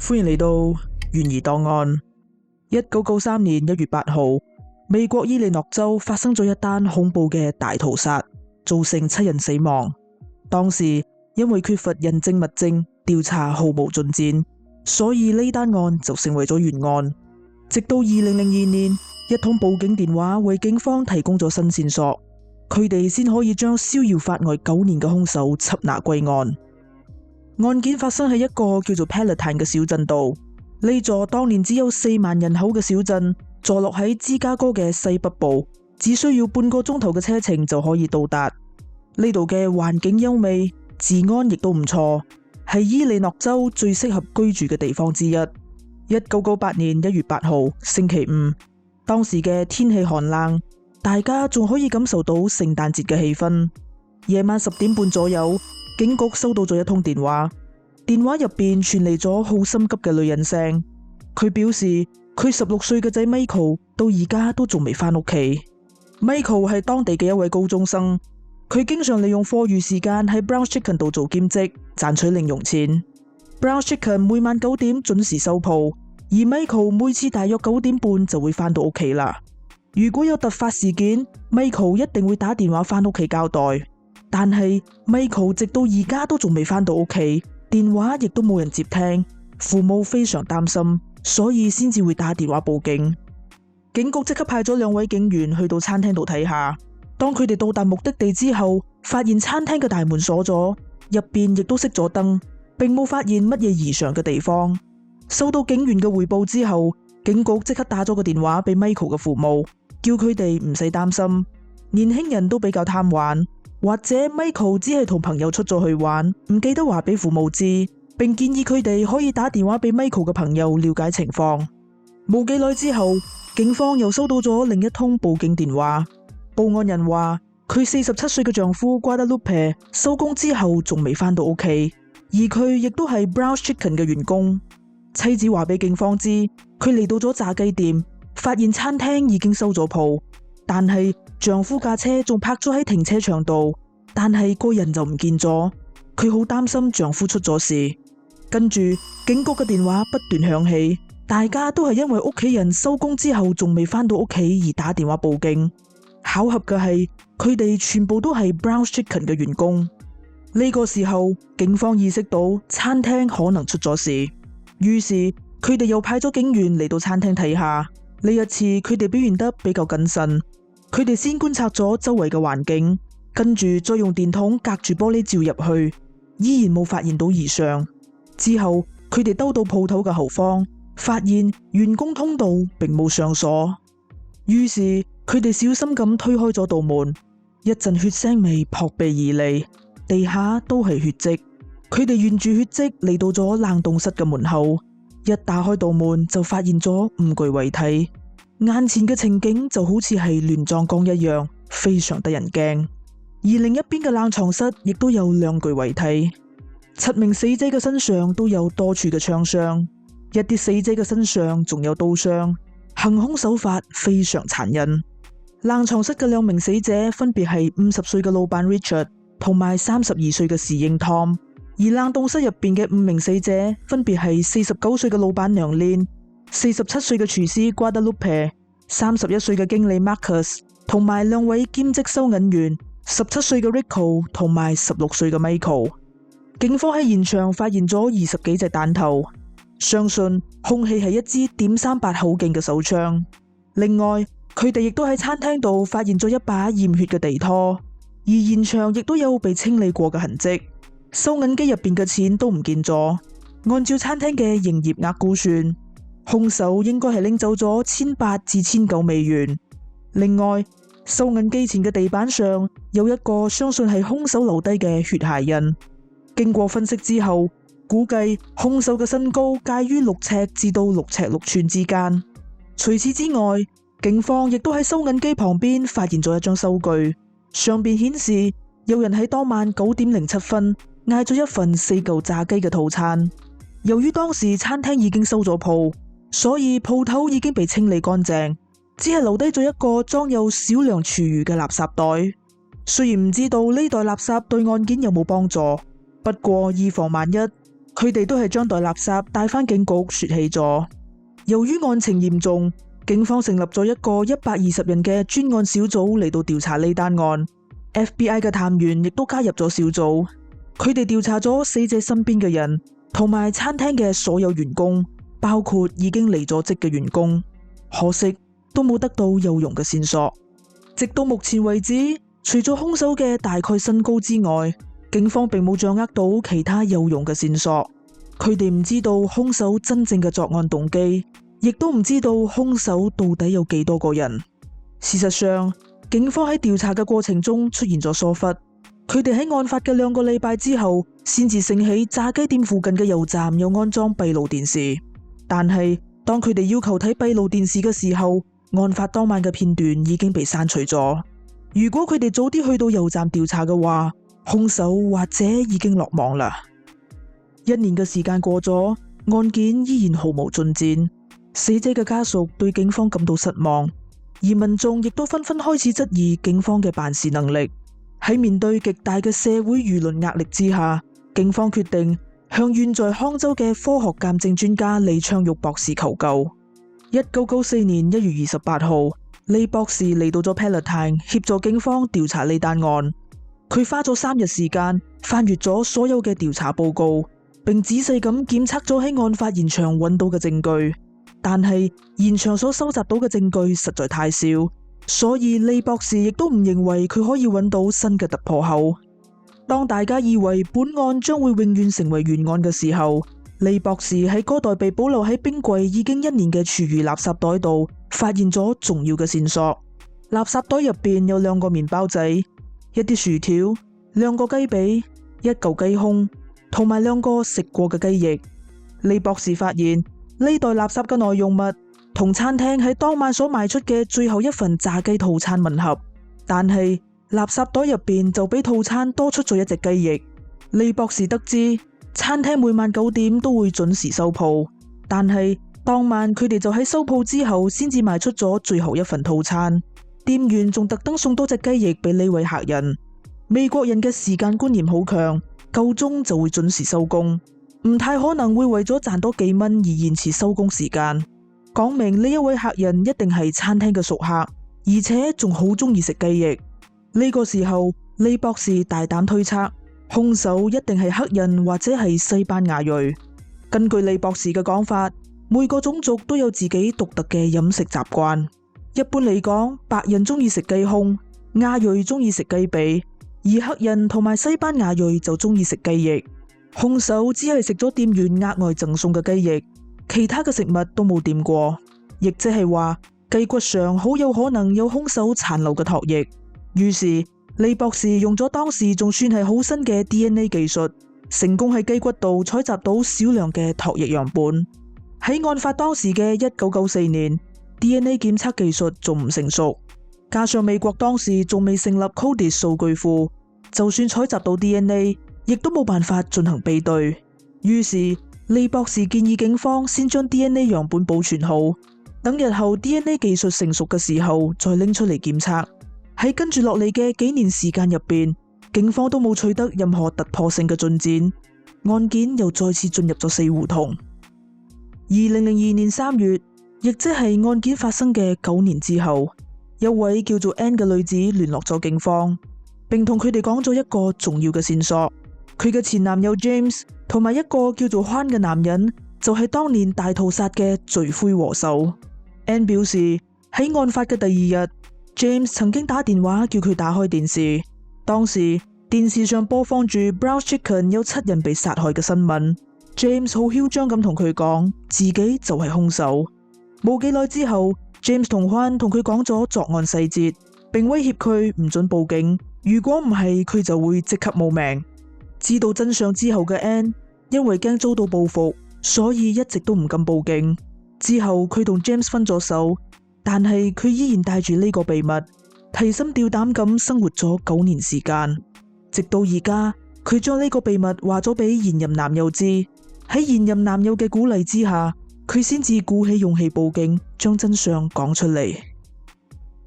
歡迎嚟到懸疑檔案。1993年1月8號，美國伊利諾州發生咗一單恐怖嘅大屠殺，造成7人死亡。當時因為缺乏人證物證，調查毫無進展，所以呢單案就成為咗懸案。直到2002年，一通報警電話為警方提供咗新線索，佢哋先可以將逍遙法外9年嘅兇手緝拿歸案。案件發生喺一個叫做 Palatine 嘅小鎮度，呢座當年只有4萬人口嘅小鎮，坐落喺芝加哥嘅西北部，只需要半個鐘頭嘅車程就可以到達。呢度嘅環境優美，治安亦都唔錯，係伊利諾州最適合居住嘅地方之一。1998年1月8號星期五，當時嘅天氣寒冷，大家仲可以感受到聖誕節嘅氣氛。夜晚10點半左右，警局收到咗一通電話，電話入邊傳嚟咗好心急嘅女人聲。佢表示佢16歲嘅仔 Michael 到而家都仲未返屋企。Michael 係當地嘅一位高中生，佢經常利用課餘時間喺 Brown's Chicken 度做兼職，賺取零用錢。Brown's Chicken 每晚9點準時收鋪，而 Michael 每次大約9點半就會返到屋企啦。如果有突發事件， Michael 一定會打電話返屋企交代。但係 Michael 直到而家都仲未返到屋企，電話亦都冇人接聽，父母非常擔心，所以先至會打電話報警。警局即刻派咗2位警員去到餐廳度睇下。當佢哋到達目的地之後，發現餐廳嘅大門鎖咗，入邊亦都熄咗燈，並冇發現乜嘢異常嘅地方。收到警員嘅匯報之後，警局即刻打咗個電話俾 Michael 嘅父母，叫佢哋唔使擔心。年輕人都比較貪玩，或者 Michael 只係同朋友出咗去玩，唔記得話俾父母知，並建議佢哋可以打電話俾 Michael 嘅朋友了解情況。冇幾耐之後，警方又收到咗另一通報警電話。報案人話佢47歲嘅丈夫 Guadalupe 收工之後仲未返到屋企，而佢亦都係 Brown's Chicken 嘅員工。妻子話俾警方知，佢嚟到咗炸雞店，發現餐廳已經收咗鋪，但係丈夫架車仲泊咗喺停車場度，但係個人就唔見咗。佢好擔心丈夫出咗事。跟住警局嘅電話不斷響起，大家都係因為屋企人收工之後仲未返到屋企而打電話報警。巧合嘅係，佢哋全部都係 Brown's Chicken 嘅員工。呢個時候，警方意識到餐廳可能出咗事，於是佢哋又派咗警員嚟到餐廳睇下。呢一次佢哋表現得比較謹慎，佢哋先觀察咗周圍嘅環境，跟住再用電筒隔住玻璃照入去，依然冇發現到異常。之後佢哋兜到鋪頭嘅後方，發現員工通道並冇上鎖，於是佢哋小心咁推開咗道門，一陣血腥味撲鼻而嚟，地下都係血跡。佢哋沿住血跡嚟到咗冷凍室嘅門口，一打開道門就發現咗5具遺體，眼前嘅情景就好似係亂葬崗一樣，非常得人驚。而另一邊嘅冷藏室亦都有2具遺體，7名死者嘅身上都有多處嘅槍傷，一啲死者嘅身上仲有刀傷，行兇手法非常殘忍。冷藏室嘅2名死者分別係50歲嘅老闆 Richard 同埋32歲嘅侍應 Tom， 而冷凍室入邊嘅5名死者分別係49歲嘅老闆娘 Lynn、47歲嘅廚師 Guadalupe、31歲嘅經理 Marcus 同埋2位兼職收銀員17歲嘅 Rico 同埋16歲嘅 Michael。警方喺現場發現咗20幾隻彈頭，相信兇器係一支.38口徑嘅手槍。另外，佢哋亦都喺餐廳度發現咗一把染血嘅地拖，而現場亦都有被清理過嘅痕跡。收銀機入邊嘅錢都唔見咗。按照餐廳嘅營業額估算，兇手應該係拎走咗1800至1900美元。另外，收銀機前嘅地板上有一個相信係兇手留低嘅血鞋印。經過分析之後，估計兇手嘅身高介於6尺至到6尺6寸之間。除此之外，警方亦都喺收銀機旁邊發現咗一張收據，上邊顯示有人喺當晚9點07分嗌咗一份4嚿炸雞嘅套餐。由於當時餐廳已經收咗鋪，所以鋪頭已經被清理乾淨，只係留低咗一個裝有少量廚餘嘅垃圾袋。雖然唔知道呢袋垃圾對案件有冇幫助，不過以防萬一，佢哋都係將袋垃圾帶返警局說起咗。由於案情嚴重，警方成立咗一個120人嘅專案小組嚟到調查呢單案。FBI 嘅探員亦都加入咗小組，佢哋調查咗死者身邊嘅人同埋餐廳嘅所有員工，包括已經離咗職嘅員工。可惜都冇得到有用嘅線索。直到目前為止，除咗兇手嘅大概身高之外，警方並冇掌握到其他有用嘅線索。佢哋唔知道兇手真正嘅作案動機，亦都唔知道兇手到底有幾多個人。事實上，警方喺調查嘅過程中出現咗疏忽。佢哋喺案發嘅2個禮拜之後，先至醒起炸雞店附近嘅油站有安裝閉路電視。但係當佢哋要求睇閉路電視嘅時候，案發當晚嘅片段已經被刪除咗。如果佢哋早啲去到油站調查嘅話，兇手或者已經落網啦。1年嘅時間過咗，案件依然毫無進展。死者嘅家屬對警方感到失望，而民眾亦都紛紛開始質疑警方嘅辦事能力。喺面對極大嘅社會輿論壓力之下，警方決定向遠在康州嘅科學鑑證專家李昌鈺博士求救。1994年1月28號，李博士嚟到咗 Palatine 協助警方調查呢單案。佢花咗3日時間翻閱咗所有嘅調查報告，並仔細咁檢測咗喺案發現場揾到嘅證據。但係現場所收集到嘅證據實在太少，所以李博士亦都唔認為佢可以揾到新嘅突破口。當大家以為本案將會永遠成為懸案嘅時候，李博士喺嗰袋被保留喺冰櫃已經1年嘅廚餘垃圾袋度發現咗重要嘅線索。垃圾袋入邊有2個麵包仔、一啲薯條、2個雞髀、一嚿雞胸，同埋2個食過嘅雞翼。李博士發現呢袋垃圾嘅內容物同餐廳喺當晚所賣出嘅最後一份炸雞套餐吻合，但係垃圾袋入邊就比套餐多出咗一隻雞翼。李博士得知餐廳每晚9點都會準時收鋪，但係當晚佢哋就喺收鋪之後先至賣出咗最後一份套餐。店員仲特登送多隻雞翼俾呢位客人。美國人嘅時間觀念好強，夠鐘就會準時收工，唔太可能會為咗賺多幾蚊而延遲收工時間。講明呢一位客人一定係餐廳嘅熟客，而且仲好中意食雞翼。呢個時候，李博士大膽推測，兇手一定係黑人或者係西班牙裔。根據李博士嘅講法，每個種族都有自己獨特嘅飲食習慣。一般嚟講，白人中意食雞胸，亞裔中意食雞髀，而黑人同埋西班牙裔就中意食雞翼。兇手只係食咗店員額外贈送嘅雞翼，其他嘅食物都冇掂過，亦即係話雞骨上好有可能有兇手殘留嘅唾液。於是李博士用咗當時仲算係好新嘅 DNA 技術，成功喺雞骨度採集到少量嘅唾液樣本。喺案發當時嘅1994年，DNA 檢測技術仲唔成熟，加上美國當時仲未成立 CODIS 數據庫，就算採集到 DNA， 亦都冇辦法進行比對。於是李博士建議警方先將 DNA 樣本保存好，等日後 DNA 技術成熟嘅時候再拎出嚟檢測。喺跟住落嚟嘅幾年時間入邊，警方都冇取得任何突破性嘅進展，案件又再次進入咗死胡同。2002年3月，亦即係案件發生嘅9年之後，一位叫做 Anne 嘅女子聯絡咗警方，並同佢哋講咗一個重要嘅線索。佢嘅前男友 James 同埋一個叫做 Juan 嘅男人，就係當年大屠殺嘅罪魁禍首。Anne 表示喺案發嘅第2日，James 曾經打電話叫佢打開電視，當時電視上播放住 Brown Chicken 有7人被殺害嘅新聞。James 好囂張咁同佢講自己就係兇手。冇幾耐之後，James 同 Juan 同佢講咗作案細節，並威脅佢唔准報警，如果唔係佢就會即刻冇命。知道真相之後嘅 Anne 因為驚遭到報復，所以一直都唔敢報警。之後佢同 James 分咗手，但係佢依然帶住呢個秘密，提心吊膽咁生活咗9年時間。直到而家，佢將呢個秘密話咗俾現任男友知。喺現任男友嘅鼓勵之下，佢先至鼓起勇氣報警，將真相講出嚟。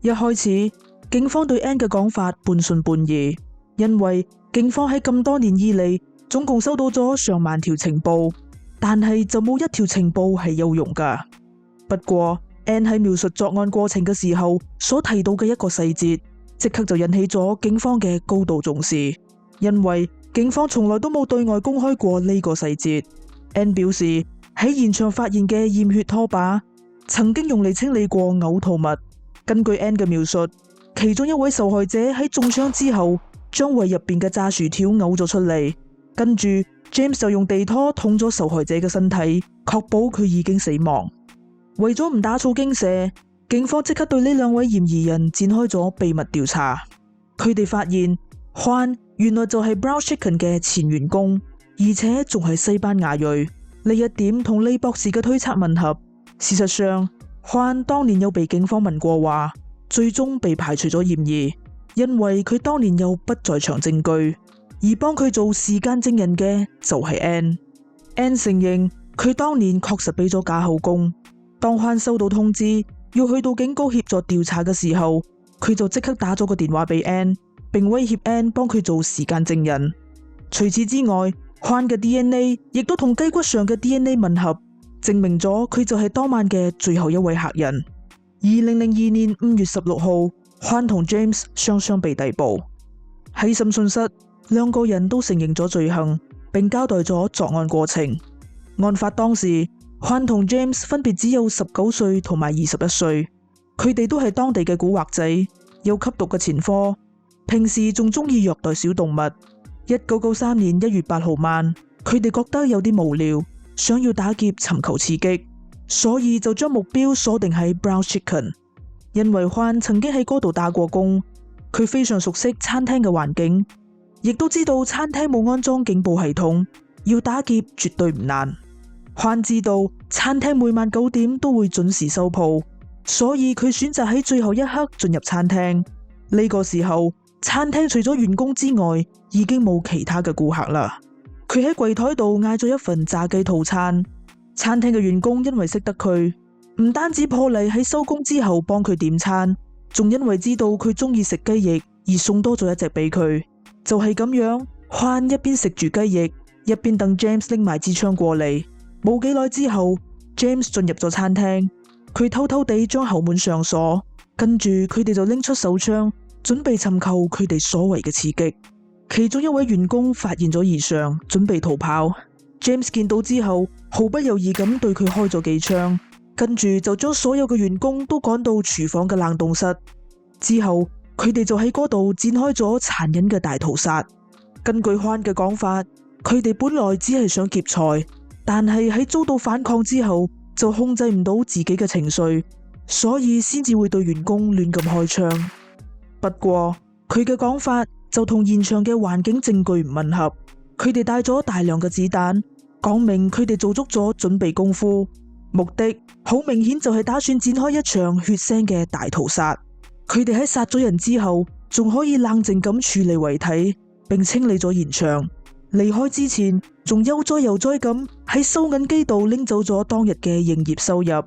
一開始，警方對 Anne 嘅講法半信半疑，因為警方喺咁多年以嚟總共收到咗上萬條情報，但係就冇一條情報係有用噶。不過 Anne 喺描述作案過程嘅時候所提到嘅一個細節，即刻就引起咗警方嘅高度重視，因為警方從來都冇對外公開過呢個細節。Anne 表示喺現場發現嘅驗血拖把曾經用嚟清理過嘔吐物。根據 Anne 嘅描述，其中一位受害者喺中槍之後將胃入邊嘅炸薯條嘔咗出嚟，跟住 James 就用地拖捅咗受害者嘅身體，確保佢已經死亡。為咗唔打草驚蛇，警方即刻對呢兩位嫌疑人展開咗秘密調查。佢哋發現 Juan 原來就係 Brown Chicken 嘅前員工，而且仲係西班牙裔。呢一點同李博士嘅推測吻合。事實上 Juan 當年有被警方問過話，最終被排除咗嫌疑，因為佢當年有不在場證據，而幫佢做時間證人嘅就係 Anne。Anne 承認佢當年確實俾咗假口供。當 Juan 收到通知要去到警局協助調查嘅時候，佢就即刻打咗個電話俾 Anne， 並威脅 Anne 幫佢做時間證人。除此之外 Juan 嘅 DNA 亦都同雞骨上嘅 DNA 吻合，證明咗佢就係當晚嘅最後一位客人。2002年5月16號 Juan 同 James 雙雙被逮捕。喺審訊室，兩個人都承認咗罪行，並交代咗作案過程。案發當時Juan 同 James 分別只有19歲同埋21歲，佢哋都係當地嘅古惑仔，有吸毒嘅前科，平時仲中意虐待小動物。1993年1月8號晚，佢哋覺得有啲無聊，想要打劫尋求刺激，所以就將目標鎖定喺 Brown Chicken。 因為 Juan 曾經喺嗰度打過工，佢非常熟悉餐廳嘅環境，亦都知道餐廳冇安裝警報系統，要打劫絕對唔難。Juan 知道餐廳每晚9點都會準時收鋪，所以佢選擇喺最後一刻進入餐廳。呢個時候，餐廳除咗員工之外，已經冇其他嘅顧客啦。佢喺櫃台度嗌咗一份炸雞套餐。餐廳嘅員工因為識得佢，唔單止破例喺收工之後幫佢點餐，仲因為知道佢中意食雞翼而送多咗一隻俾佢。就係咁樣，Juan一邊食住雞翼，一邊等 James 拎埋支槍過嚟。冇幾耐之後 James 進入咗餐廳，佢偷偷地將後門上鎖，跟住佢哋就拎出手槍，準備尋求佢哋所謂嘅刺激。其中一位員工發現咗異常，準備逃跑。James 見到之後毫不猶豫咁對佢開咗幾槍，跟住就將所有嘅員工都趕到廚房嘅冷凍室。之後佢哋就喺嗰度展開咗殘忍嘅大屠殺。根據 Juan 嘅講法，佢哋本來只係想劫財，但係喺遭到反抗之後就控制唔到自己嘅情緒，所以先至會對員工亂咁開槍。不過佢嘅講法就同現場嘅環境證據唔吻合。佢哋帶咗大量嘅子彈，講明佢哋做足咗準備功夫，目的好明顯就係打算展開一場血腥嘅大屠殺。佢哋喺殺咗人之後仲可以冷靜咁處理遺體，並清理咗現場。離開之前仲悠哉悠哉咁喺收銀機度拎走咗當日嘅營業收入。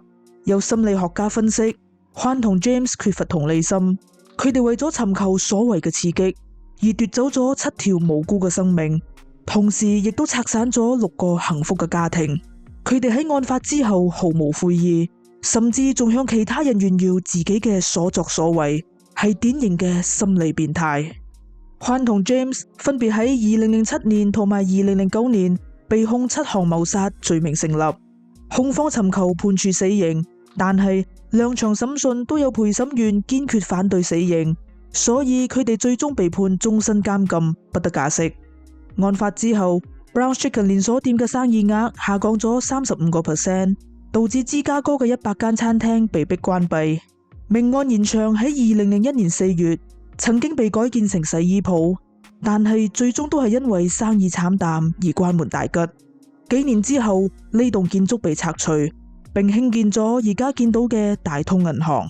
有心理學家分析，Juan同 James 缺乏同理心，佢哋為咗尋求所謂嘅刺激而奪走咗7條無辜嘅生命，同時亦都拆散咗6個幸福嘅家庭。佢哋喺案發之後毫無悔意，甚至仲向其他人炫耀自己嘅所作所為，係典型嘅心理變態。Juan同 James 分別喺2007年同埋2009年被控7項謀殺罪名成立，控方尋求判處死刑，但係2場審訊都有陪審員堅決反對死刑，所以佢哋最終被判終身監禁，不得假釋。案發之後 Brown Chicken 連鎖店嘅生意額下降咗35%，導致芝加哥嘅100間餐廳被迫關閉。命案現場喺2001年4月曾經被改建成洗衣鋪，但係最終都係因為生意慘淡而關門大吉。幾年之後，呢棟建築被拆除，並興建咗而家見到嘅大通銀行。